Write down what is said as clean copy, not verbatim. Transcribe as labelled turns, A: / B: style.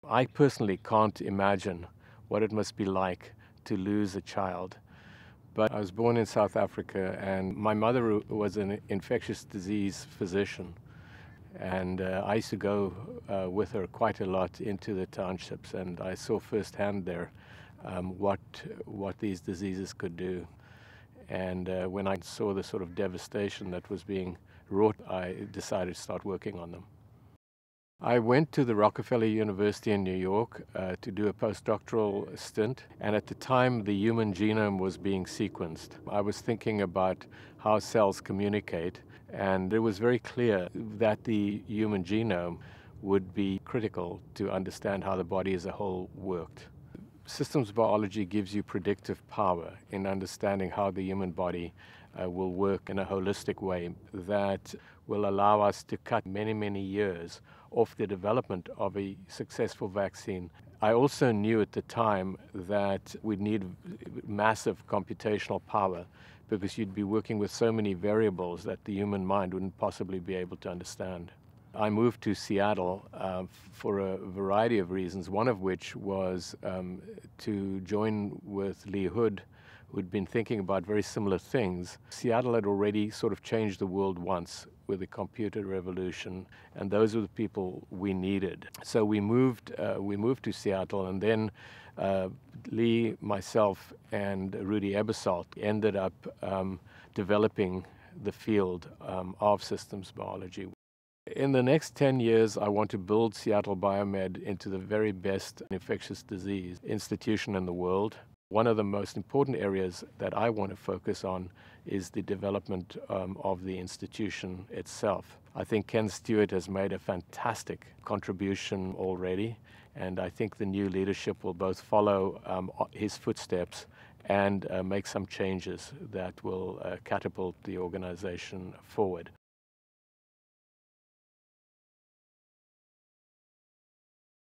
A: I personally can't imagine what it must be like to lose a child. But I was born in South Africa, and my mother was an infectious disease physician. And I used to go with her quite a lot into the townships, and I saw firsthand there what these diseases could do. And when I saw the sort of devastation that was being wrought, I decided to start working on them. I went to the Rockefeller University in New York to do a postdoctoral stint, and at the time the human genome was being sequenced. I was thinking about how cells communicate, and it was very clear that the human genome would be critical to understand how the body as a whole worked. Systems biology gives you predictive power in understanding how the human body will work in a holistic way that will allow us to cut many, many years off the development of a successful vaccine. I also knew at the time that we'd need massive computational power because you'd be working with so many variables that the human mind wouldn't possibly be able to understand. I moved to Seattle for a variety of reasons, one of which was to join with Lee Hood, who'd been thinking about very similar things. Seattle had already sort of changed the world once with the computer revolution, and those were the people we needed. So we moved to Seattle, and then Lee, myself, and Rudy Ebersold ended up developing the field of systems biology. In the next 10 years, I want to build Seattle BioMed into the very best infectious disease institution in the world. One of the most important areas that I want to focus on is the development of the institution itself. I think Ken Stewart has made a fantastic contribution already, and I think the new leadership will both follow his footsteps and make some changes that will catapult the organization forward.